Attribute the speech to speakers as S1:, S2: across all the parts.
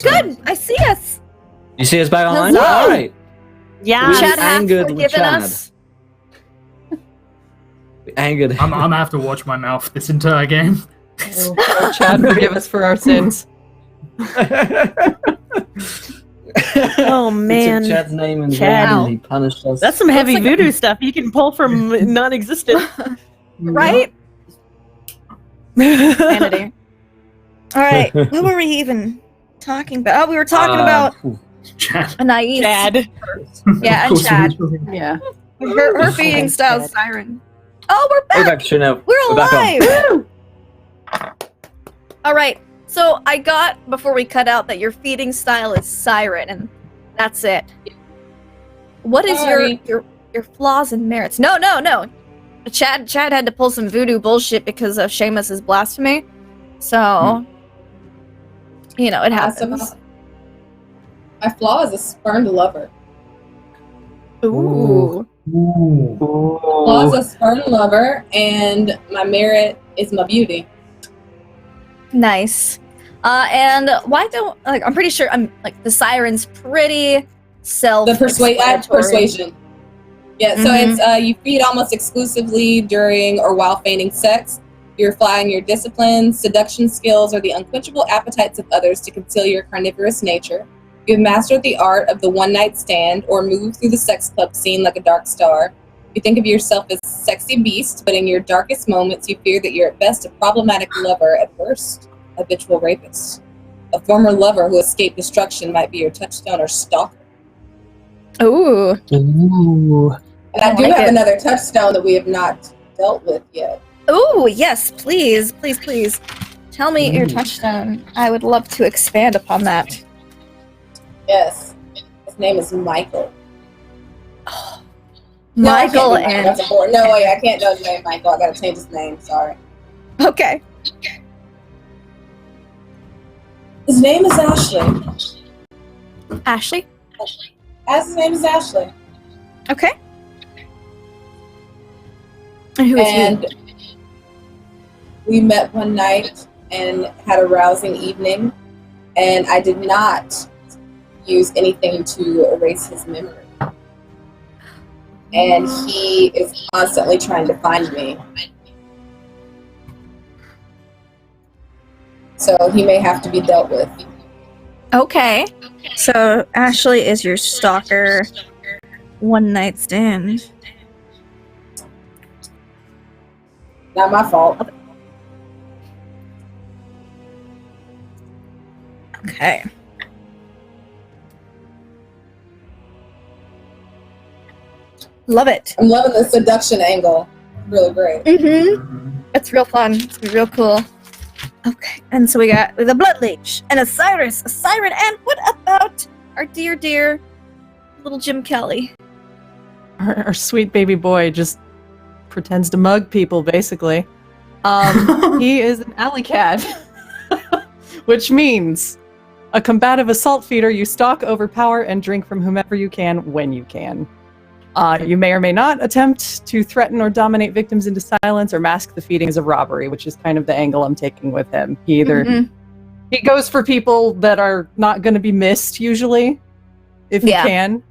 S1: Good. I see us.
S2: You see us back online?
S1: Hello.
S2: All right.
S3: Yeah.
S2: We
S1: Chad has
S2: angered with
S1: forgiven
S2: Chad.
S1: us.
S2: We angered.
S4: I'm gonna have to watch my mouth this entire game.
S3: Oh, Chad, forgive us for our sins. Oh man,
S2: We took Chad's name and
S3: Chad.
S2: and he punished us.
S3: that's some heavy
S1: Looks like
S3: voodoo stuff you can pull from non-existent.
S1: Right? Vanity. All right. What were we even talking about? Oh, we were talking about
S4: Chad.
S1: Anais.
S3: Chad.
S1: Yeah, and Chad.
S3: Yeah.
S1: Her feeding style is Siren. Oh, we're
S2: We're
S1: back.
S2: back to now.
S1: We're
S2: back on.
S1: alive. All right. So I got before we cut out that your feeding style is Siren, and that's it. What is your flaws and merits? No. Chad had to pull some voodoo bullshit because of Seamus's blasphemy. So, you know, it happens.
S5: My flaw is a spurned lover.
S1: Ooh.
S5: Flaw is a spurned lover, and my merit is my beauty.
S1: Nice. And why don't I'm pretty sure the Siren's pretty
S5: Persuasion. Yeah, so it's you feed almost exclusively during or while feigning sex. You're flying your discipline, seduction skills, or the unquenchable appetites of others to conceal your carnivorous nature. You've mastered the art of the one-night stand or move through the sex club scene like a dark star. You think of yourself as a sexy beast, but in your darkest moments, you fear that you're at best a problematic lover, at worst, a habitual rapist. A former lover who escaped destruction might be your touchstone or stalker.
S1: Ooh.
S5: And I do have another touchstone that we have not dealt with yet.
S1: Ooh, yes, please. Tell me your touchstone. I would love to expand upon that.
S5: Yes. His name is Michael.
S1: Michael
S5: I can't do his name Michael. I gotta change his name, sorry.
S1: Okay.
S5: His name is Ashley.
S1: Ashley?
S5: His name is Ashley.
S1: Okay. And who is
S5: And we met one night and had a rousing evening, and I did not use anything to erase his memory. And he is constantly trying to find me. So he may have to be dealt with.
S1: Okay. So Ashley is your stalker. One night stand.
S5: Not my fault.
S1: Okay. Love it.
S5: I'm loving the seduction angle. Really great.
S1: It's real fun. It's real cool. Okay. And so we got the Blood Leech and a Cyrus, a Siren, and what about our dear little Jim Kelly?
S3: Our sweet baby boy just pretends to mug people, basically. He is an alley cat, which means a combative assault feeder. You stalk, overpower, and drink from whomever you can when you can. You may or may not attempt to threaten or dominate victims into silence or mask the feeding as a robbery, which is kind of the angle I'm taking with him. He he goes for people that are not going to be missed usually, if he can.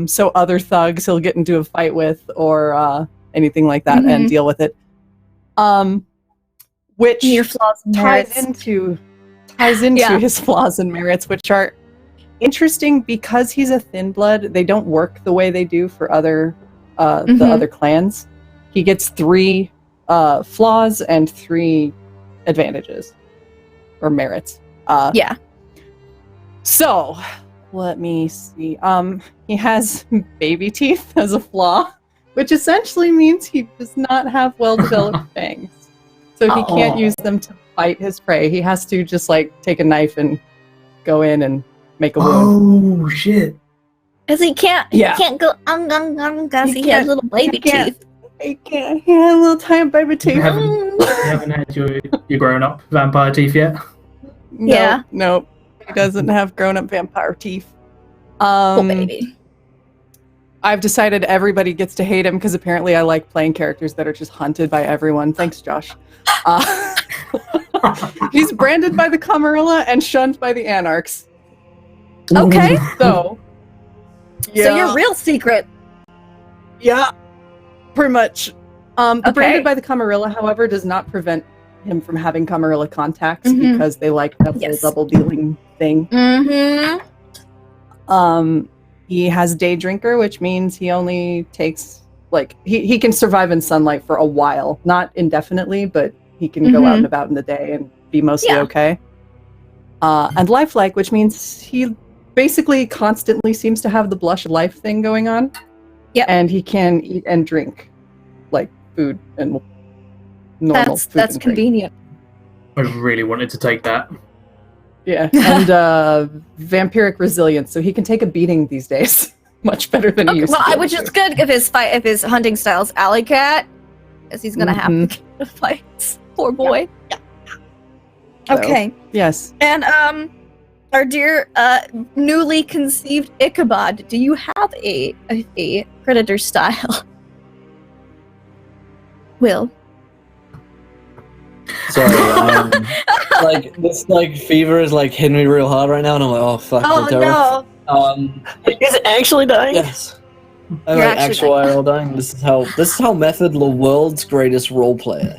S3: So other thugs he'll get into a fight with or anything like that and deal with it. Which
S1: Your flaws and merits.
S3: ties into his flaws and merits, which are interesting because he's a thin blood. They don't work the way they do for other the other clans. He gets 3 flaws and 3 advantages or merits. So let me see. He has baby teeth as a flaw, which essentially means he does not have well-developed fangs. So he can't use them to fight his prey. He has to just take a knife and go in and make a wound.
S4: Oh shit!
S1: Because he can't go because he has little baby teeth.
S3: He can't. He has little tiny baby teeth.
S4: You haven't had your grown-up vampire teeth yet?
S3: Nope. He doesn't have grown-up vampire teeth.
S1: Cool baby.
S3: I've decided everybody gets to hate him because apparently I like playing characters that are just hunted by everyone. Thanks, Josh. He's branded by the Camarilla and shunned by the Anarchs.
S1: Okay.
S3: So,
S1: So your real secret.
S3: yeah, pretty much. The
S1: Okay.
S3: branded by the Camarilla, however, does not prevent him from having Camarilla contacts
S1: Mhm.
S3: because they like that whole
S1: Yes.
S3: double dealing thing.
S1: Mm-hmm.
S3: He has day drinker, which means he only takes he can survive in sunlight for a while, not indefinitely, but he can go out and about in the day and be mostly
S1: Yeah.
S3: okay. And lifelike, which means he basically constantly seems to have the blush of life thing going on.
S1: Yep.
S3: And he can eat and drink like food and normal food.
S1: That's
S3: and drink.
S1: convenient.
S4: I really wanted to take that.
S3: Yeah. And vampiric resilience, so he can take a beating these days. Much better than he
S1: Okay,
S3: used
S1: well,
S3: to.
S1: which is good if his hunting style's alley cat, because he's gonna have to get the fights. Poor boy.
S3: So,
S1: Okay.
S3: Yes.
S1: And our dear newly conceived Ichabod, do you have a predator style? Will.
S2: Sorry, like this fever is hitting me real hard right now, and I'm like, oh fuck,
S1: Oh
S2: terrible.
S1: no.
S6: Is it actually dying?
S2: Yes. I'm
S1: You're
S2: like
S1: actually
S2: actual IRL dying. This is how Method, the world's greatest role player.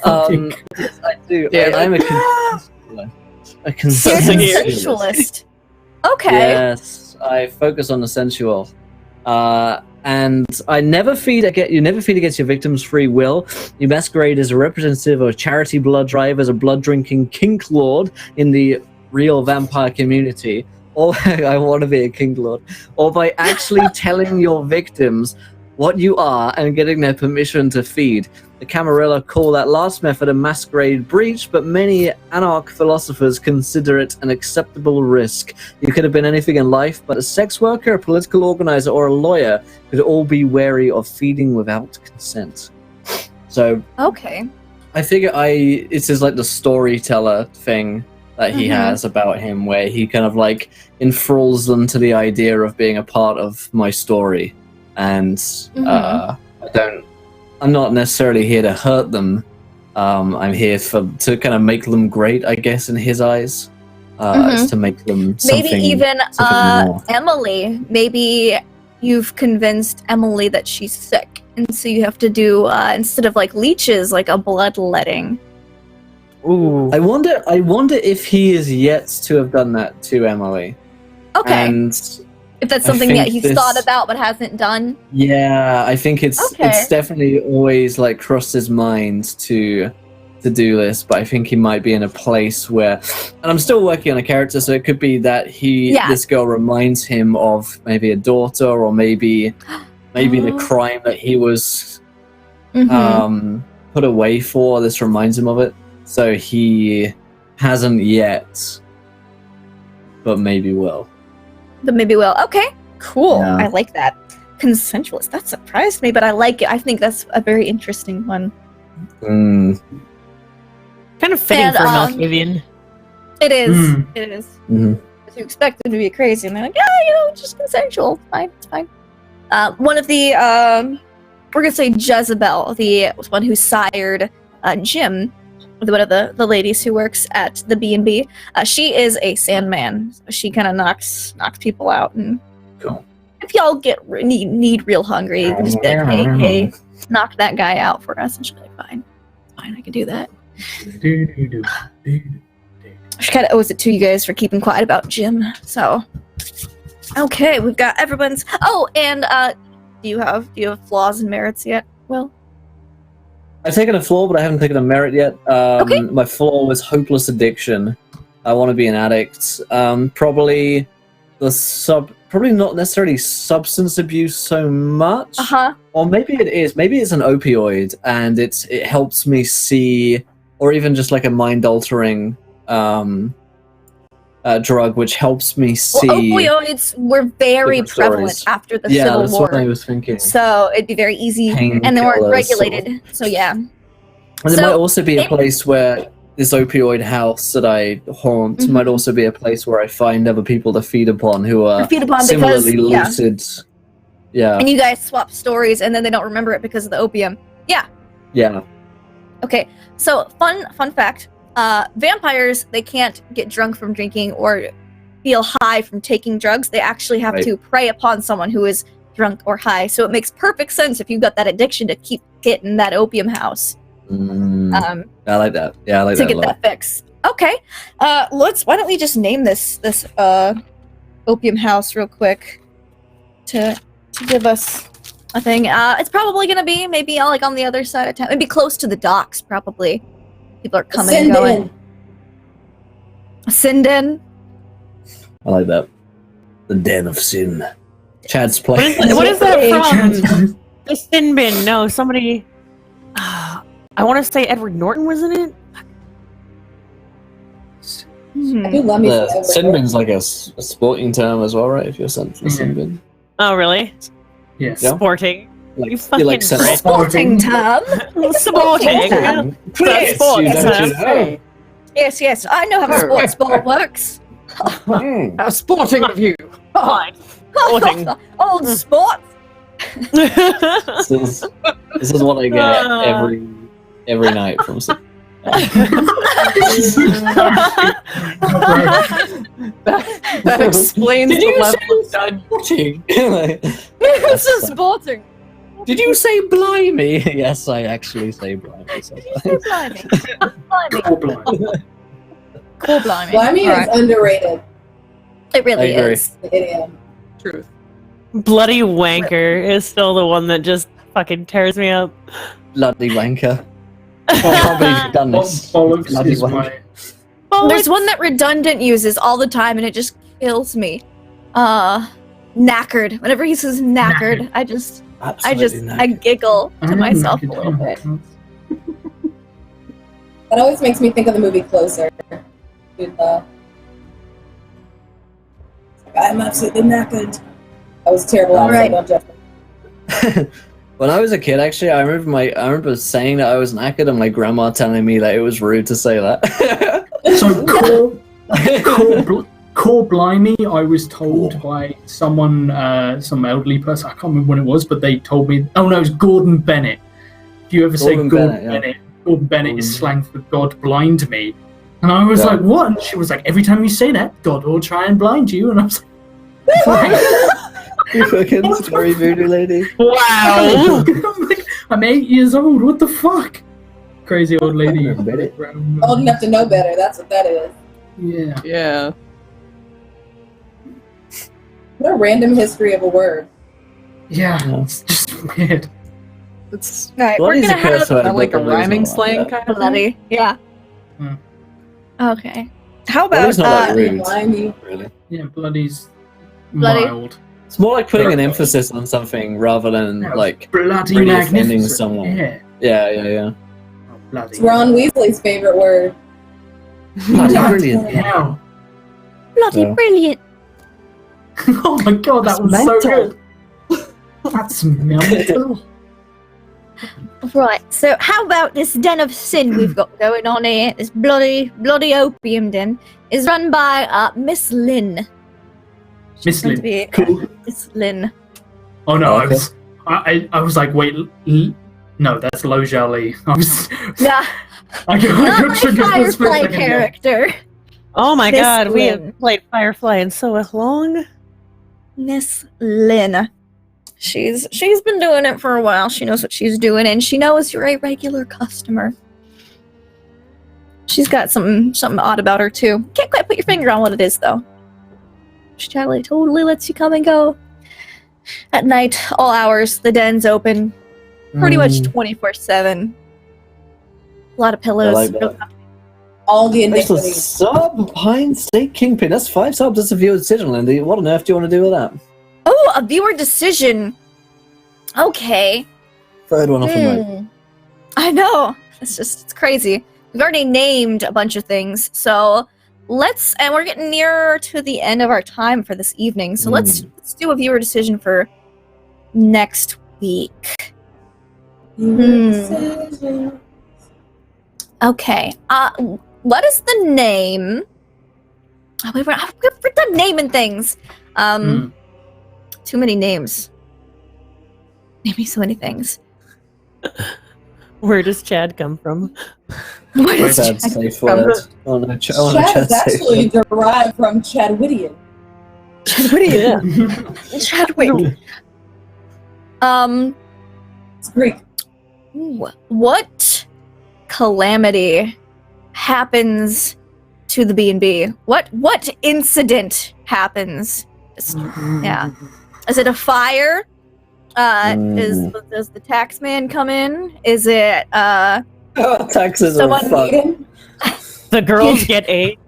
S2: Yes, I do.
S3: Yeah.
S2: I'm a
S1: You're a
S2: consensualist.
S1: consensualist. Okay.
S2: Yes, I focus on the sensual. And I never feed against your victim's free will. You masquerade as a representative of a charity blood drive, as a blood-drinking kink lord in the real vampire community. Or I want to be a kink lord. Or by actually telling your victims what you are and getting their permission to feed. The Camarilla call that last method a masquerade breach, but many anarch philosophers consider it an acceptable risk. You could have been anything in life, but a sex worker, a political organizer, or a lawyer could all be wary of feeding without consent. So,
S1: Okay.
S2: I figure it's just the storyteller thing that he has about him, where he kind of enthralls them to the idea of being a part of my story. And I'm not necessarily here to hurt them. I'm here to kind of make them great, I guess, in his eyes. Is to make them something,
S1: Maybe even
S2: something more.
S1: Emily. Maybe you've convinced Emily that she's sick, and so you have to do instead of leeches, a bloodletting.
S6: Ooh.
S2: I wonder if he is yet to have done that to Emily.
S1: Okay.
S2: And
S1: if that's
S2: I
S1: something that
S2: think
S1: he's
S2: this-
S1: thought about but hasn't done.
S2: yeah, I think it's
S1: Okay.
S2: definitely always crossed his mind to do this, but I think he might be in a place where, and I'm still working on a character, so it could be that this girl reminds him of maybe a daughter, or maybe the crime that he was put away for. This reminds him of it, so he hasn't yet, but maybe will.
S1: But maybe will. Okay. Cool.
S2: Yeah.
S1: I like that. Consensualist. That surprised me, but I like it. I think that's a very interesting one.
S6: Kind of fitting
S1: And,
S6: for a Malkavian.
S1: It is.
S4: Mm.
S1: It is.
S2: Mhm.
S1: You expect them to be crazy, and they're like, yeah, it's just consensual. It's fine. It's fine. One of the, we're gonna say Jezebel, the one who sired Jim, one of the ladies who works at the B&B. She is a Sandman. So she kind of knocks people out, and
S2: Cool.
S1: if y'all need real hungry, you can just be like, hey, knock that guy out for us, and she'll be like, fine, I can do that. She kind of owes it to you guys for keeping quiet about Jim. So, okay, we've got everyone's. Oh, and do you have flaws and merits yet? Will?
S2: I've taken a flaw, but I haven't taken a merit yet.
S1: Okay.
S2: My flaw was hopeless addiction. I want to be an addict. Probably not necessarily substance abuse so much. Or maybe it is. Maybe it's an opioid, and it helps me see, or even just a mind-altering drug, which helps me see.
S1: Well, opioids were very
S2: different
S1: prevalent
S2: stories.
S1: after the
S2: Yeah,
S1: Civil
S2: that's
S1: War.
S2: what I was thinking.
S1: So it'd be very easy, and they weren't
S2: Painkillers,
S1: regulated. So yeah.
S2: And there might also be a place where this opioid house that I haunt might also be a place where I find other people to feed upon who are similarly lucid. Yeah.
S1: And you guys swap stories, and then they don't remember it because of the opium. Yeah.
S2: Yeah.
S1: Okay, so fun fact. Vampires, they can't get drunk from drinking or feel high from taking drugs. They actually have to prey upon someone who is drunk or high. So it makes perfect sense if you've got that addiction to keep getting that opium house.
S2: I like that. Yeah, I like
S1: to
S2: that a
S1: get
S2: lot.
S1: that fixed. Okay, why don't we just name this opium house real quick to give us a thing. It's probably gonna be maybe like on the other side of town, maybe close to the docks. Probably people are coming and going. Sinden.
S2: I like that. The Den of Sin. Chad's playing.
S6: What is that from? The Sin Bin. No, somebody. I want to say Edward Norton was in it.
S5: I do love me some
S2: The
S5: Edward
S2: Sin
S5: Norton.
S2: Bin's like a sporting term as well, right? If you're sent from Sin Bin.
S6: Oh, really?
S4: Yeah.
S2: Yeah.
S6: Sporting.
S2: Like,
S6: You
S2: you're like
S6: fucking
S2: sent off.
S1: Sporting term.
S6: Sporting.
S2: Chris,
S6: Sports,
S2: you don't
S6: huh?
S2: you know?
S1: Yes, I know how a sports ball works.
S3: How sporting of you!
S6: Fine. Sporting.
S1: Old sport.
S2: This is what I get every night from Sin.
S3: that explains
S2: Did
S3: the
S2: you
S3: level of done.
S2: Sporting.
S1: This is sporting.
S2: Did you say blimey? Yes, I actually say blimey. sometimes.
S1: Blimey. Blimey.
S4: Core blind.
S1: Cool blimey.
S5: Blimey
S1: Alright.
S5: is underrated.
S1: It really
S2: I agree.
S1: is.
S5: The idiom.
S3: Truth.
S6: Bloody wanker is still the one that just fucking tears me up.
S2: Bloody wanker. I can't believe you've done this.
S4: Bollocks
S2: Bloody
S4: is
S2: wanker.
S4: my...
S6: Oh,
S1: There's one that Redundant uses all the time, and it just kills me. Knackered. Whenever he says knackered,
S4: Knackered.
S2: Absolutely
S1: I giggle
S4: I
S1: to
S4: don't know,
S1: myself a
S4: knackered,
S1: little bit.
S5: That always makes me think of the movie Closer. With, I'm absolutely knackered. That was terrible.
S2: All
S1: right.
S5: Don't judge me.
S2: When I was a kid, actually, I remember saying that I was knackered, and my grandma telling me that it was rude to say that.
S4: So core blimey, I was told by someone, some elderly person. I can't remember when it was, but they told me. Oh no, it was Gordon Bennett. If you ever say
S2: Gordon
S4: Gordon
S2: Bennett, yeah.
S4: Bennett, Gordon Bennett is
S2: Gordon.
S4: slang for God blind me. And I was
S2: Yeah.
S4: like, what? And she was like, every time you say that, God will try and blind you. And I was like,
S2: You fucking story voodoo lady.
S6: wow.
S4: I'm 8 years old. What the fuck? Crazy old lady.
S5: Old enough to know better. That's what that is.
S4: Yeah.
S3: Yeah.
S5: What a random history of a word.
S4: Yeah.
S2: Yeah.
S4: It's just weird.
S3: It's
S1: Alright,
S2: Bloody
S1: we're
S2: is a
S1: gonna
S2: curse
S1: have
S2: word,
S3: not like a
S2: but bloody is
S3: rhyming
S2: not like
S3: slang
S2: that.
S3: kind of thing.
S1: bloody. Yeah.
S4: Hmm.
S1: Okay. How
S2: Bloody's
S1: about
S2: not like rude,
S5: Blimey.
S2: really.
S4: Yeah, bloody's
S1: Bloody.
S4: mild.
S2: It's more like putting an emphasis on something rather than
S4: Yeah,
S2: like
S4: bloody
S2: really offending
S4: magnificent.
S2: someone.
S4: Yeah.
S2: yeah.
S4: Oh, bloody.
S5: It's Ron Weasley's favorite word.
S2: Bloody
S4: Bloody
S2: brilliant.
S4: hell.
S1: bloody
S2: Yeah.
S1: brilliant?
S4: Oh my god, that
S3: That's
S4: was
S3: mental.
S4: so good. That's mental.
S1: Right, so how about this den of sin we've got going on here? This bloody opium den is run by Miss Lynn.
S4: Miss
S1: Going to
S4: Lynn.
S1: be,
S4: Cool.
S1: Miss Lynn.
S4: Oh no,
S2: Okay.
S4: I was like, wait, no, that's Lo Jali. I was,
S1: Yeah,
S4: I
S1: not
S4: got
S1: my
S4: triggered for a split
S1: Firefly
S4: second there.
S1: character.
S6: Oh my
S1: This
S6: god, we
S1: Lynn.
S6: have played Firefly in so long.
S1: Miss Lynn. She's been doing it for a while. She knows what she's doing, and she knows you're a regular customer. She's got something odd about her too. Can't quite put your finger on what it is though. She totally lets you come and go at night, all hours. The den's open, pretty much 24/7. A lot of pillows.
S2: I like that.
S5: All the
S2: There's a
S5: iniquities.
S2: sub Pine State Kingpin. That's 5 subs. That's a viewer decision, Lindy. What on earth do you want to do with that?
S1: Oh, a viewer decision. Okay.
S2: Third one off the mic.
S1: I know. It's crazy. We've already named a bunch of things, so and we're getting nearer to the end of our time for this evening. So let's do a viewer decision for next week. Okay. What is the name? Oh, we're done naming things. Too many names. Maybe so many things.
S6: Where does Chad come from?
S1: What is
S2: Chad's
S1: Chad?
S2: safe word. Oh no,
S5: Chad
S2: Chad's
S5: is
S2: safe
S5: actually
S2: word.
S5: derived from Chadwidian.
S6: Yeah.
S1: Chadwick.
S5: It's Greek.
S1: What calamity happens to the B&B? What incident happens? Yeah. Is it a fire? Does the tax man come in? Is it
S2: Taxes are
S1: someone
S2: fucked.
S6: The girls get AIDS.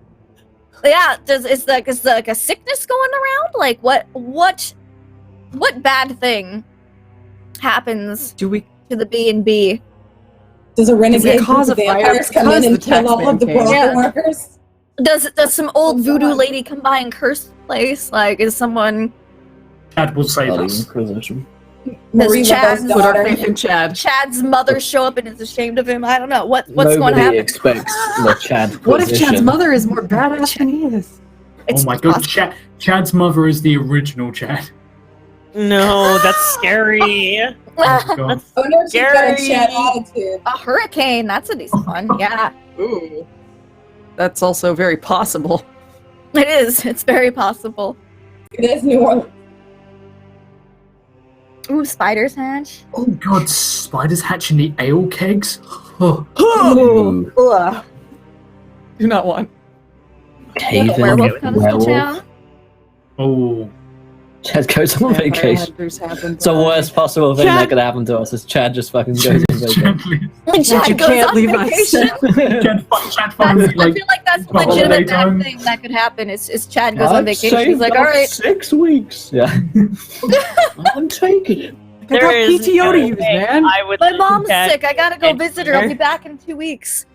S1: yeah, is like a sickness going around? Like what bad thing happens
S3: Do we?
S1: to the B&B?
S5: Does a renegade
S3: cause
S5: group of
S3: a fire
S5: vampires come
S3: because
S5: in
S3: the
S5: and kill all
S3: taxman
S5: of the
S3: came?
S5: broken
S1: Yeah.
S5: workers?
S1: Does some old voodoo lady come by and curse the place? Like, is someone
S4: Chad will save
S2: Bloody
S4: us.
S2: Inquisition.
S5: Marie
S1: Chad's
S5: Weber's
S3: Put our
S5: daughter.
S3: faith in Chad.
S1: Chad's mother show up and is ashamed of him? I don't know. What's
S2: Nobody
S1: going to happen?
S2: expects the Chad
S3: What if Chad's
S2: position.
S3: mother is more badass than he is?
S1: It's
S4: Oh my god,
S1: possible.
S4: Chad's mother is the original Chad.
S6: No, that's scary.
S4: Oh god.
S5: Oh no, she's got a
S6: Scary.
S5: Chad attitude.
S1: A hurricane. That's a decent one. Yeah,
S3: Ooh. That's also very possible.
S1: it is. It's very possible.
S5: It is New Orleans.
S1: Ooh, spiders hatch.
S4: Oh god, spiders hatch in the ale kegs? Oh,
S2: Ooh.
S3: Ugh. Do not want.
S2: Haven
S1: Werewolf comes to
S2: werewolf.
S1: town.
S4: oh.
S2: Chad goes on vacation. It's the worst possible thing that could happen to us is Chad just fucking goes on vacation.
S1: Chad
S3: you
S1: goes
S3: can't
S1: on
S3: leave us.
S1: vacation.
S4: Chad finally,
S1: I feel like that's a
S4: got
S1: legitimate
S4: holiday
S1: bad
S4: time.
S1: thing that could happen. Is Chad goes on
S2: I've
S1: vacation. He's
S2: saved
S1: like,
S2: up
S1: all right,
S2: 6 weeks. Yeah. I'm taking it.
S3: I got
S6: is
S3: PTO
S6: no
S3: to use,
S6: way
S3: man.
S6: I would
S1: my
S6: let
S1: mom's
S6: Chad
S1: sick. I gotta go
S6: get
S1: visit her. I'll
S6: here.
S1: be back in 2 weeks.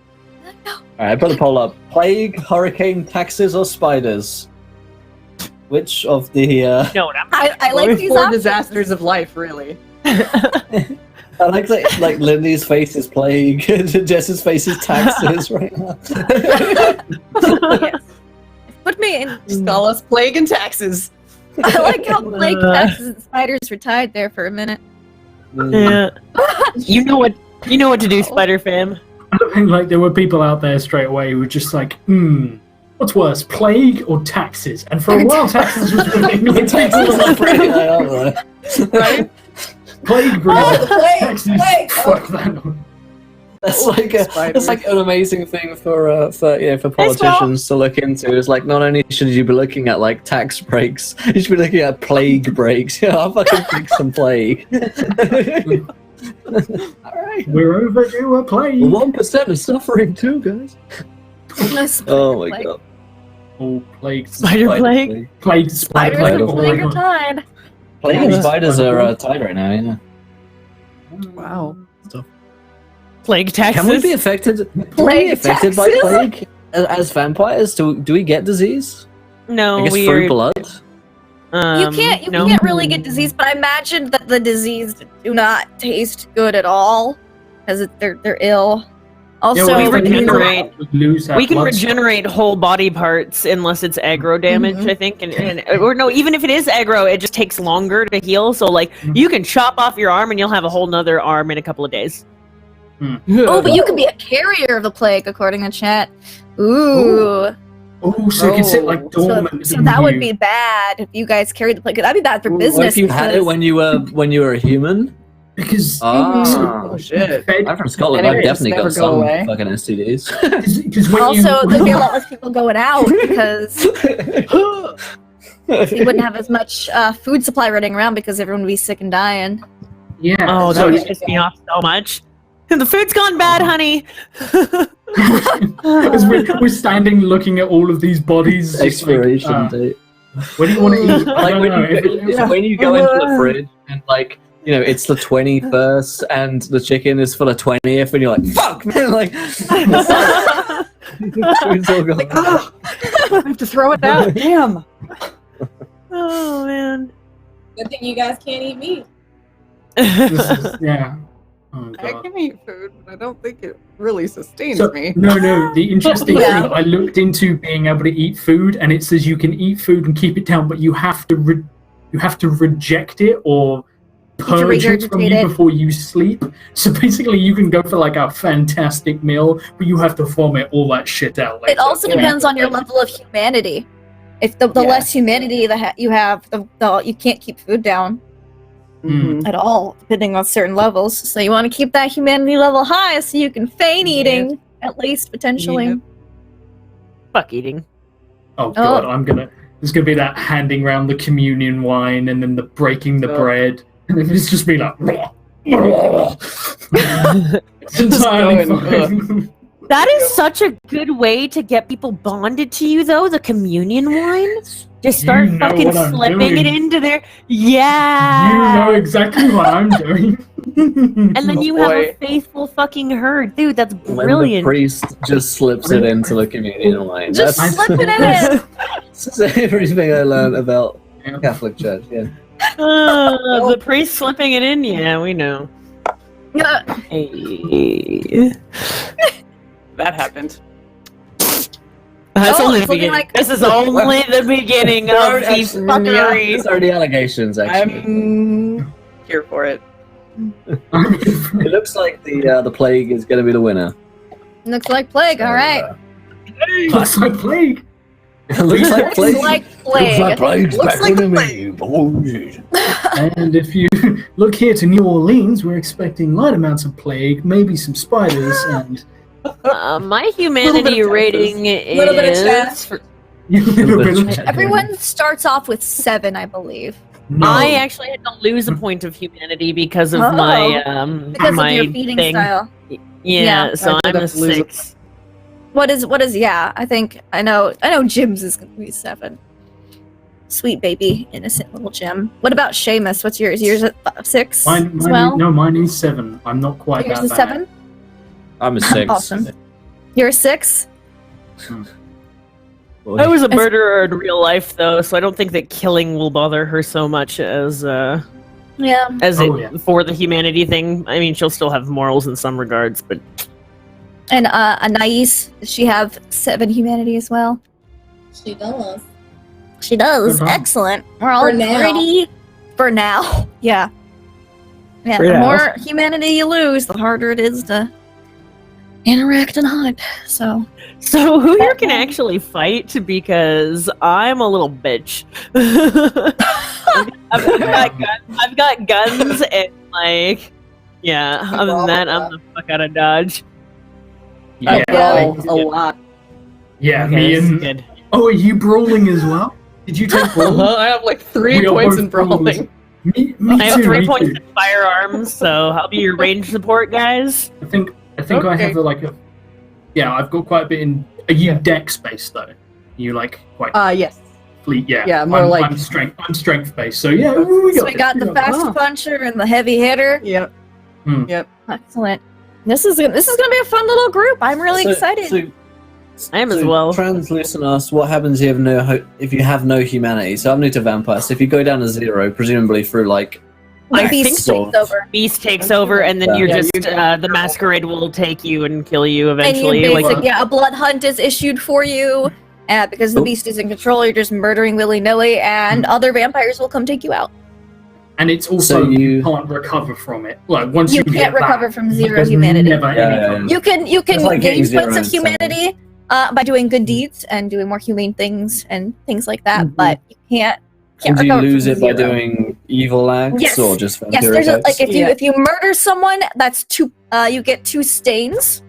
S1: No.
S2: Alright, put the poll up. Plague, hurricane, taxes, or spiders? Which of the
S6: No, I'm
S1: I like
S3: With
S1: these
S3: four
S1: options.
S3: disasters of life, really.
S2: I like that, like Lindy's face is plague, Jess's face is taxes right now.
S1: Yes. Put me in.
S3: Just call us plague and taxes.
S1: I like how plague, taxes, and spiders were tied there for a minute.
S6: Yeah. You know what to do, Spider Fam.
S4: I think like there were people out there straight away who were just like, what's worse, plague or taxes? And for a while, taxes was winning.
S2: Taxes are pretty high, aren't they?
S3: Right?
S4: Plague, bro.
S5: Oh, the plague,
S4: Taxes.
S5: plague.
S4: Fuck that one.
S2: That's like that's like an amazing thing for politicians to look into. Is like not only should you be looking at like tax breaks, you should be looking at plague breaks. Yeah, I'll fucking fix some plague. Alright.
S4: We're overdue a plague.
S2: 1% is suffering too, guys. Oh my
S1: Plague.
S2: god.
S4: Oh, plague.
S6: Spider plague?
S4: Plague,
S1: Spiders
S2: Plague,
S1: and
S4: oh my
S1: plague are
S4: God.
S1: tied.
S2: Plague and spiders are tied right now, yeah.
S3: Wow.
S6: Plague taxes.
S2: Can we be affected? Can we be
S1: Plague
S2: affected by
S1: taxes?
S2: plague as vampires? Do we get disease?
S6: No,
S2: I guess
S6: we
S2: through
S6: are.
S2: blood.
S1: You can't really get disease, but I imagine that the disease do not taste good at all because they're ill. Also,
S4: Yeah,
S6: we
S4: well,
S6: regenerate.
S4: lose that
S6: We can
S4: blood
S6: regenerate whole body parts unless it's aggro damage,
S1: Mhm.
S6: I think. Or no, even if it is aggro, it just takes longer to heal. So, like, you can chop off your arm and you'll have a whole nother arm in a couple of days.
S1: oh, but you can be a carrier of the plague, according to chat. Ooh.
S4: Oh, so you can sit like
S1: So,
S4: dormant.
S1: so
S4: in
S1: that would
S4: you.
S1: be bad if you guys carried the plague. That'd be bad for
S2: What
S1: business.
S2: if you had it
S1: because-
S2: when you were a human?
S4: Because
S3: Oh, shit.
S2: I'm from Scotland.
S3: Anyway,
S2: I've
S3: just
S2: definitely
S3: never
S2: got
S3: go
S2: some
S3: away.
S2: fucking STDs.
S4: because when
S1: Also, there'd be a
S4: you
S1: lot less people going out because you wouldn't have as much food supply running around because everyone would be sick and dying.
S4: yeah.
S6: Oh, that
S4: so
S6: would piss me off so much. The food's gone bad, honey.
S4: as we're standing looking at all of these bodies. just like,
S2: Expiration date.
S4: When do you want to eat? I
S2: Like
S4: don't
S2: when
S4: know.
S2: you go into the fridge and like it's the 21st and the chicken is for the 20th and you're like fuck man like food's all gone.
S3: Ah, I have to throw it out. Damn.
S6: Oh, man.
S5: Good thing you guys can't eat meat.
S4: This is- yeah. Oh,
S3: I
S4: God.
S3: can eat food, but I don't think it really sustains
S4: So,
S3: me.
S4: no. The interesting
S1: Yeah.
S4: thing, I looked into being able to eat food, and it says you can eat food and keep it down, but you have to reject it or purging from
S1: regurgitate
S4: you
S1: it.
S4: before you sleep. So basically, you can go for like a fantastic meal, but you have to vomit all that shit out later.
S1: It also depends on your level of humanity. If the
S3: Yeah.
S1: less humanity that you have, the you can't keep food down
S3: Mhm.
S1: at all, depending on certain levels. So you want to keep that humanity level high so you can feign eating, at least potentially.
S3: Yep.
S6: Fuck eating.
S4: Oh god, there's gonna be that handing around the communion wine and then the breaking the
S3: Oh.
S4: bread, and then it's just be like. It's
S3: Just
S4: entirely
S3: going,
S4: fine.
S6: That is such a good way to get people bonded to you, though. The communion wine. Just start
S4: You know
S6: fucking
S4: what I'm
S6: slipping it
S4: doing.
S6: into there. Yeah.
S4: You know exactly what I'm doing.
S6: And then
S3: Oh,
S6: you have a
S3: boy.
S6: faithful fucking herd, dude. That's
S2: When the
S6: brilliant.
S2: priest just slips it into the communion wine.
S1: Just
S2: That's,
S1: slip it in.
S2: that's everything I learned about
S4: Yeah.
S2: Catholic Church. Yeah.
S6: The priest slipping it in. Yeah, we know. Hey.
S3: That happened.
S6: That's
S1: Oh,
S6: only
S1: it's
S6: the
S1: looking
S6: beginning.
S1: like-
S6: This is only the beginning of these fuckeries.
S2: These are the allegations, actually.
S3: I'm here for it.
S2: It looks like the plague is going to be the winner.
S1: Looks like plague. All right.
S4: That's like plague.
S2: It looks like plague.
S1: Looks like plague.
S2: plague's
S1: Looks
S2: back
S1: like
S2: on
S1: plague.
S2: me.
S4: And if you look here to New Orleans, we're expecting light amounts of plague, maybe some spiders, and
S6: My humanity
S3: of
S6: rating is.
S5: Little bit of chaff.
S4: a little bit of
S1: Everyone starts off with 7, I believe.
S4: No.
S6: I actually had to lose a point of humanity because of
S1: Oh.
S6: my
S1: Because
S6: my
S1: of your feeding
S6: thing.
S1: style.
S6: Yeah,
S1: Yeah,
S6: so
S3: I did
S6: I'm a
S3: have to lose a
S6: 6.
S1: What is yeah, I know Jim's is gonna be 7. Sweet baby, innocent little Jim. What about Seamus? What's yours? Yours at 6
S4: Mine,
S1: as well?
S4: mine is 7. I'm not quite
S1: Yours
S4: that
S1: is
S4: bad.
S1: 7?
S2: I'm a 6.
S1: Awesome. You're a 6?
S6: I was a murderer in real life, though, so I don't think that killing will bother her so much as
S1: Yeah.
S4: Oh, yeah.
S6: for the humanity thing. I mean, she'll still have morals in some regards, but
S1: And Anais, does she have 7 humanity as well?
S5: She does.
S1: She does.
S4: Mhm.
S1: Excellent. We're all
S5: For now.
S1: pretty for now. Yeah. Yeah,
S6: For
S1: the
S6: now.
S1: more humanity you lose, the harder it is to interact and hunt. So
S6: so who here can actually fight? Because I'm a little bitch. I've got guns and like, yeah. Other than that, I'm the fuck out of Dodge.
S4: Yeah,
S1: Yeah.
S3: A lot.
S4: yeah.
S6: Okay,
S4: Me
S6: this is
S4: and
S6: good.
S4: oh, are you brawling as well? Did you take brawling?
S3: I have like 3
S4: We are
S3: points
S4: both
S3: in brawling.
S4: Me
S6: I have
S4: too,
S6: 3
S4: me
S6: points
S4: too.
S6: in firearms, so I'll be your range support, guys.
S4: I think I
S3: Okay.
S4: have yeah, I've got quite a bit in. Are you dex based though? You like quite
S3: Yes.
S4: fleet? Yeah,
S3: yeah, more
S4: I'm,
S3: like-
S4: I'm strength based. So yeah,
S1: So we
S4: this,
S1: got the fast
S3: Oh.
S1: puncher and the heavy hitter.
S3: Yep.
S4: Hmm.
S3: Yep.
S1: Excellent. This is gonna be a fun little group. I'm really excited.
S6: I am as well.
S2: Translucent asks, what happens if you have no humanity? So I'm new to vampire. So if you go down to 0, presumably through like
S1: The
S6: I
S1: beast
S6: think
S2: so.
S1: takes over.
S6: Beast takes over, and then you're
S3: Yeah,
S6: just
S3: you-
S6: the masquerade will take you and kill you
S1: And
S6: eventually.
S1: you
S6: Like,
S1: basically, a blood hunt is issued for you. Because the
S2: Oh.
S1: beast is in control, you're just murdering willy-nilly, and other vampires will come take you out.
S4: and it's also
S2: So
S4: you
S2: you-
S4: can't recover from it. Like once
S1: You
S4: you
S1: can't
S4: get
S1: recover
S4: that,
S1: from 0
S4: there's
S1: humanity.
S4: Never any
S2: Yeah.
S4: recovery.
S1: You can
S2: It's like
S1: gain
S2: getting 0
S1: points of
S2: in something.
S1: humanity by doing good deeds and doing more humane things and things like that,
S3: Mhm.
S1: but you can't
S2: And do you
S1: recover
S2: lose
S1: from
S2: it by
S1: 0.
S2: doing evil acts
S1: Yes.
S2: or just
S1: Yes,
S2: vampiric
S1: there's
S2: acts?
S1: if
S3: Yeah.
S1: you murder someone, that's 2. You get 2 stains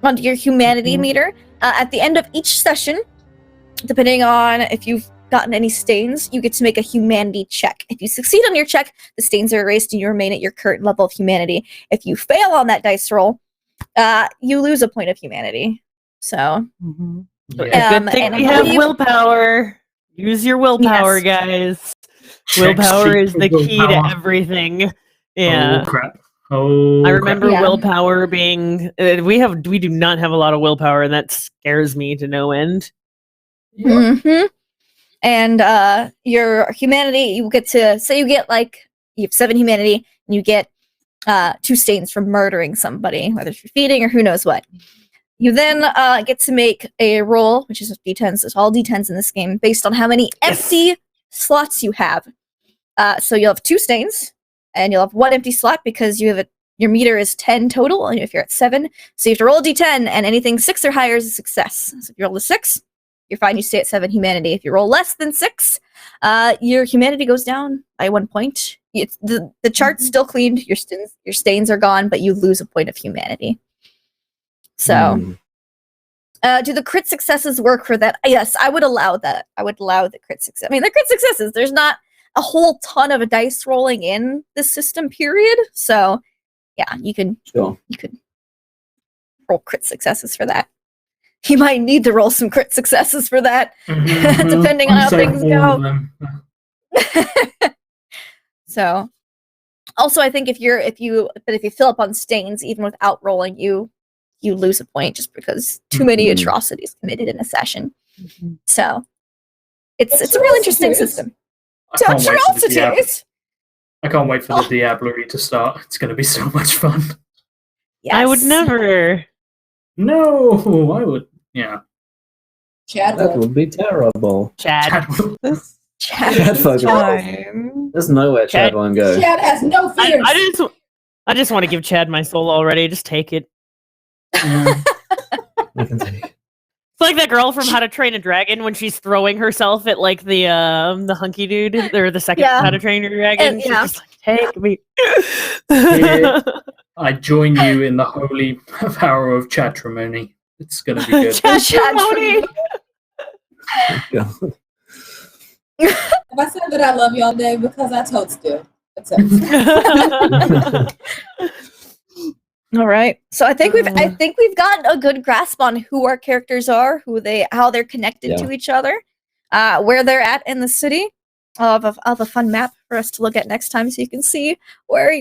S1: on your humanity
S3: Mhm.
S1: meter. At the end of each session, depending on if you've gotten any stains, you get to make a humanity check. If you succeed on your check, the stains are erased and you remain at your current level of humanity. If you fail on that dice roll, you lose a point of humanity. So
S3: Mhm.
S4: Yeah.
S6: good thing
S1: and I
S6: we have
S1: believe-
S6: willpower. Use your willpower, guys. Willpower is the key to
S4: Willpower.
S6: everything. Yeah.
S4: Oh crap. Oh.
S6: I remember
S1: Yeah.
S6: willpower being we do not have a lot of willpower, and that scares me to no end.
S4: Crap.
S1: hmm And your humanity, you get to say you have 7 humanity, and you get 2 stains from murdering somebody, whether it's feeding or who knows what. You then get to make a roll, which is d10s. It's all d10s in this game, based on how many
S6: Yes.
S1: empty slots you have. So you'll have 2 stains, and you'll have 1 empty slot because your meter is 10 total, and if you're at 7, so you have to roll a d10, and anything 6 or higher is a success. So if you roll a 6, you're fine, you stay at 7 humanity. If you roll less than 6, your humanity goes down by 1 point. The chart's still cleaned, your stains are gone, but you lose a point of humanity. So, do the crit successes work for that? Yes, I would allow that. I would allow the crit success. I mean, the crit successes, there's not a whole ton of dice rolling in this system, period. So, yeah, you could roll crit successes for that. You might need to roll some crit successes for that, depending on how things go. So, also, I think if you fill up on stains, even without rolling, you lose a point just because too many atrocities committed in a session. So, it's a real interesting system. Atrocities.
S4: I can't wait for the Diablerie to start. It's going to be so much fun.
S1: Yes.
S6: I would never.
S4: No, I would. Yeah.
S5: Chad
S2: That would be terrible.
S6: Chad.
S1: Chad
S2: focus. There's nowhere Chad won't go.
S5: Chad has no fears.
S6: I just want to give Chad my soul already. Just take it.
S2: I can take it.
S6: It's like that girl from How to Train a Dragon when she's throwing herself at like the hunky dude or the second How to Train Your Dragon. She's just like, take me.
S4: I join you in the holy power of Chatrimony. It's gonna be good.
S6: Chatrimony.
S5: If I said that I love you all day, because I totes do. That's it.
S1: All right. So I think we've gotten a good grasp on who our characters are, how they're connected to each other, where they're at in the city. Of a fun map for us to look at next time, so you can see where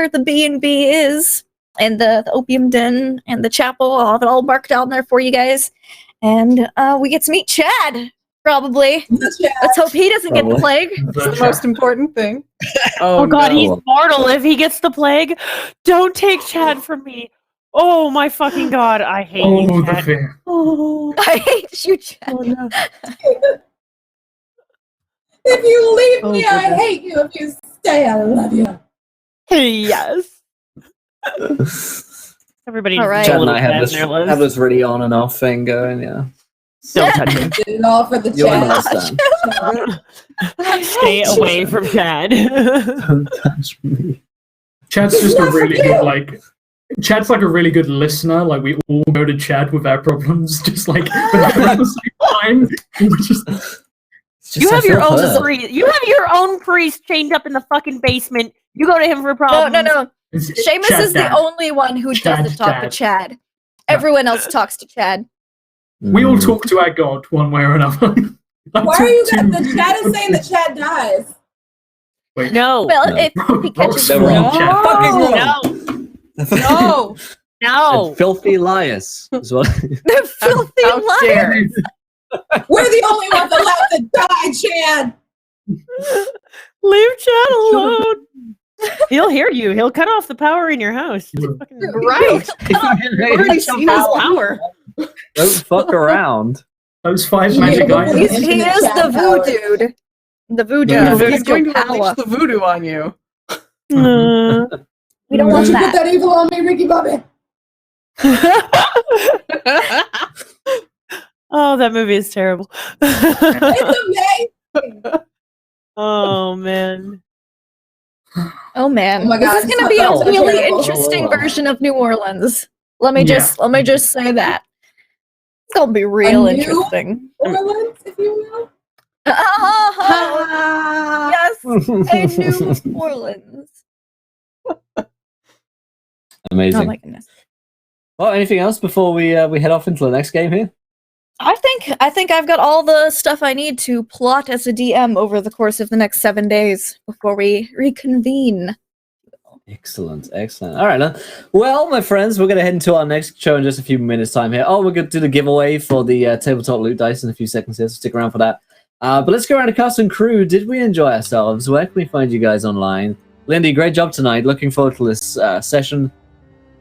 S1: the B&B is, and the opium den and the chapel. I'll have it all marked down there for you guys, and we get to meet Chad. Probably. Let's hope he doesn't get the plague.
S3: That's the most important thing.
S6: Oh God, he's mortal if he gets the plague. Don't take Chad from me. Oh my fucking God, I hate you, Chad.
S1: I hate you, Chad.
S3: Oh, no.
S5: If you leave me, I hate you. If you stay, I love you.
S6: Yes. Everybody
S1: all right.
S2: Chad and I have this really on and off thing going, yeah.
S6: Don't touch him.
S5: Did it all for the
S6: Chad. Stay away from Chad.
S2: Don't touch me.
S4: Chad's just a really good, Chad's like a really good listener. Like, we all go to Chad with our problems, just like at the same time.
S6: You have your own priest. You have your own priest chained up in the fucking basement. You go to him for problems.
S1: No. Seamus is the only one who doesn't talk to Chad. Everyone else talks to Chad.
S4: We all talk to our god one way or another.
S5: Why are you guys? The Chad is saying that Chad dies.
S4: Wait.
S6: No.
S1: Well, if he catches
S6: No.
S2: And filthy liars. Is what
S1: the filthy liars.
S5: We're the only ones allowed to die, Chad.
S6: Leave Chad alone. He'll hear you. He'll cut off the power in your house.
S3: Right. Already seen his power.
S2: Don't fuck around.
S4: Those 5 magic items.
S1: He is the voodoo dude. The voodoo.
S3: Yeah,
S1: The
S3: he's going to
S1: power.
S3: unleash the voodoo on you.
S1: We don't want
S5: Put
S1: that.
S5: that evil on me, Ricky Bobby.
S6: Oh, that movie is terrible.
S5: It's amazing.
S6: Oh man.
S1: Oh man.
S5: Oh my God,
S1: This is going to be a
S5: it's
S1: really
S5: terrible.
S1: interesting version of New Orleans. Let me just say that. It's going to be real
S5: A new
S1: interesting.
S5: Orleans, if you will.
S1: Yes, a New Orleans.
S2: Amazing.
S1: Oh my goodness.
S2: Well, anything else before we head off into the next game here?
S1: I think I've got all the stuff I need to plot as a DM over the course of the next 7 days before we reconvene.
S2: Excellent. All right, then. Well, my friends, we're going to head into our next show in just a few minutes' time here. Oh, we're going to do the giveaway for the tabletop loot dice in a few seconds here, so stick around for that. But let's go around to cast and crew. Did we enjoy ourselves? Where can we find you guys online? Lindy, great job tonight. Looking forward to this session.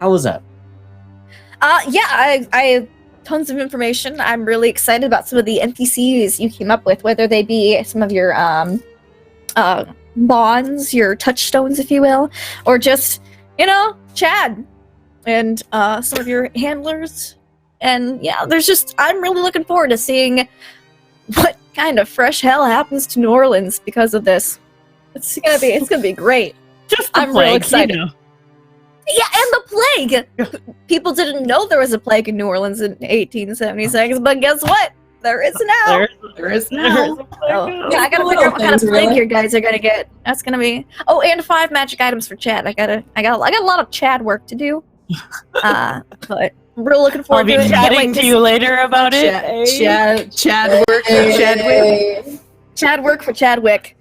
S2: How was that?
S1: Yeah, I tons of information. I'm really excited about some of the NPCs you came up with, whether they be some of your bonds, your touchstones, if you will, or just, Chad and some of your handlers. And yeah, I'm really looking forward to seeing what kind of fresh hell happens to New Orleans because of this. It's gonna be great.
S6: I'm real excited.
S1: Yeah, and the plague! People didn't know there was a plague in New Orleans in 1876, but guess what? There is now!
S3: There is now.
S1: Yeah, I gotta figure out what kind of plague you guys are gonna get. That's gonna be... Oh, and 5 magic items for Chad. I got a lot of Chad work to do. But I'm real looking forward to it.
S6: I'll be chatting to you later about it.
S3: Chad work for Chadwick.
S1: Chad work for Chadwick.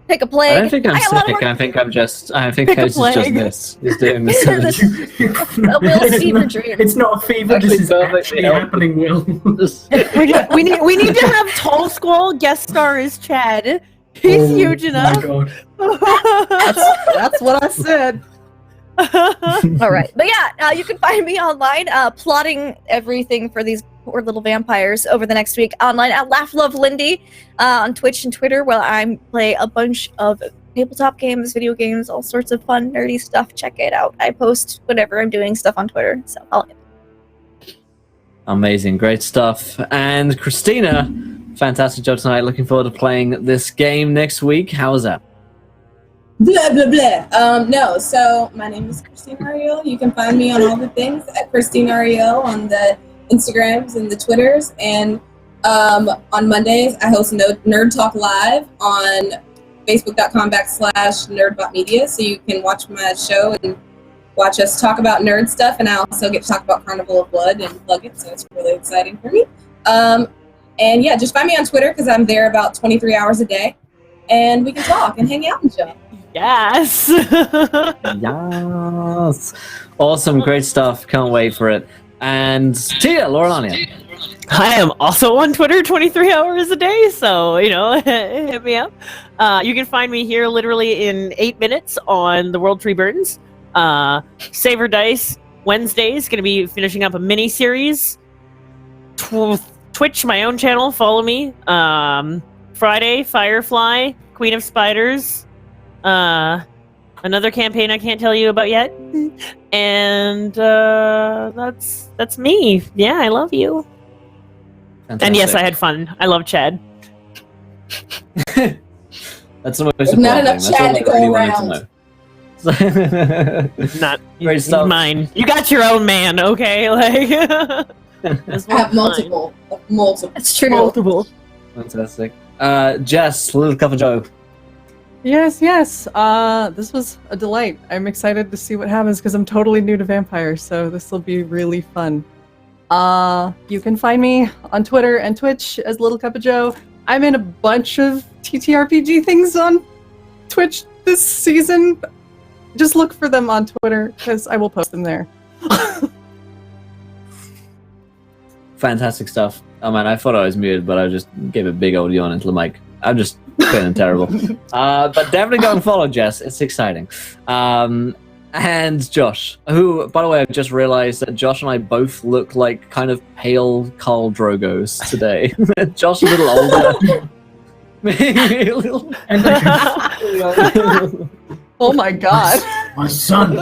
S1: Pick a plague.
S2: I don't think I'm sick. I think Coach is just this. He's doing this.
S1: Will's fever dream.
S4: It's not a fever. This is actually happening, Will.
S6: we need to have Tall Squall guest star as Chad. He's huge enough.
S4: Oh my god.
S3: That's what I said.
S1: All right, but yeah, you can find me online plotting everything for these poor little vampires over the next week online at Laugh Love Lindy on Twitch and Twitter, where I play a bunch of tabletop games, video games, all sorts of fun nerdy stuff. Check it out. I post whenever I'm doing stuff on Twitter, so
S2: Amazing, great stuff. And Christina, fantastic job tonight. Looking forward to playing this game next week. How was that?
S5: Blah, blah, blah. No, so my name is Christine Ariel. You can find me on all the things at Christine Ariel on the Instagrams and the Twitters. And on Mondays, I host Nerd Talk Live on Facebook.com/NerdBotMedia. So you can watch my show and watch us talk about nerd stuff. And I also get to talk about Carnival of Blood and plug it. So it's really exciting for me. And yeah, just find me on Twitter because I'm there about 23 hours a day. And we can talk and hang out and stuff.
S6: Yes.
S2: Yes. Awesome. Great stuff. Can't wait for it. And Tia, Laurelania.
S6: I am also on Twitter 23 hours a day, so, hit me up. You can find me here literally in 8 minutes on The World Tree Burns. Saver Dice Wednesdays, going to be finishing up a mini-series. Twitch, my own channel, follow me. Friday, Firefly, Queen of Spiders. Another campaign I can't tell you about yet. And that's me. Yeah, I love you. Fantastic. And yes, I had fun. I love Chad.
S2: That's the most
S5: not
S2: important
S5: enough
S2: thing.
S5: Chad to go
S2: around.
S6: Not
S2: great stuff.
S6: Mine. You got your own man, okay? Like
S5: I have multiple.
S1: That's true.
S6: Multiple.
S2: Fantastic. Jess, Little Cup of Joe.
S3: Yes. This was a delight. I'm excited to see what happens because I'm totally new to vampires, so this will be really fun. You can find me on Twitter and Twitch as Little Cup of Joe. I'm in a bunch of TTRPG things on Twitch this season. Just look for them on Twitter because I will post them there.
S2: Fantastic stuff. Oh man, I thought I was muted, but I just gave a big old yawn into the mic. I'm just feeling terrible. But definitely go and follow Jess. It's exciting. And Josh, who, by the way, I've just realized that Josh and I both look like kind of pale Khal Drogos today. Josh a little older. Maybe a little.
S3: Oh my god.
S4: My son.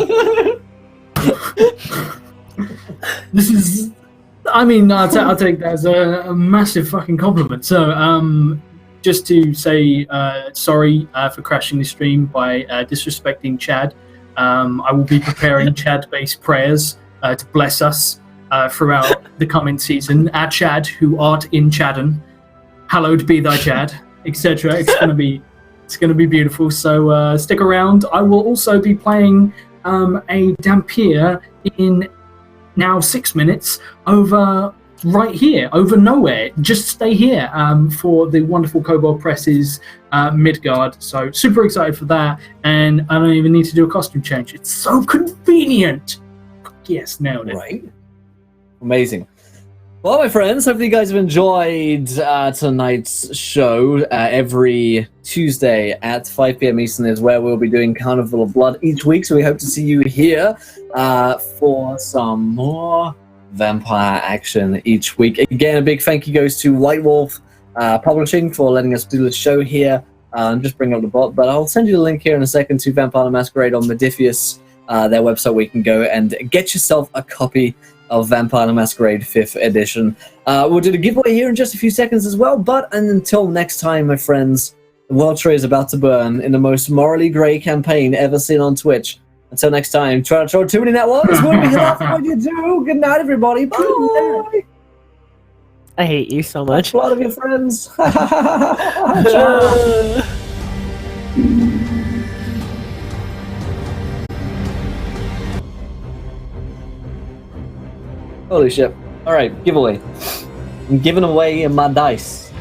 S4: This is... I mean, I'll take that as a massive fucking compliment. So, just to say sorry for crashing the stream by disrespecting Chad. I will be preparing Chad-based prayers to bless us throughout the coming season. At Chad, who art in Chadden, hallowed be thy Chad, etc. It's gonna be beautiful. So stick around. I will also be playing a Dampier in now 6 minutes over right here, over nowhere. Just stay here for the wonderful Kobold Presses Midgard. So super excited for that, and I don't even need to do a costume change. It's so convenient. Yes, nailed it.
S2: Right. Amazing. Well, my friends, hopefully you guys have enjoyed tonight's show. Every Tuesday at 5 p.m. Eastern is where we'll be doing Carnival of Blood each week, so we hope to see you here for some more vampire action each week. Again, a big thank you goes to White Wolf Publishing for letting us do the show here Just bring up the bot, but I'll send you the link here in a second to Vampire the Masquerade on Modifius, their website, where you can go and get yourself a copy of Vampire the Masquerade 5th edition. We'll do the giveaway here in just a few seconds as well, but until next time, my friends, the World Tree is about to burn in the most morally grey campaign ever seen on Twitch. Until next time, try to throw too many networks. We'll be here when you do. Good night, everybody. Bye.
S6: I hate you so much.
S2: A lot of your friends. Holy shit. Alright, giveaway. I'm giving away my dice.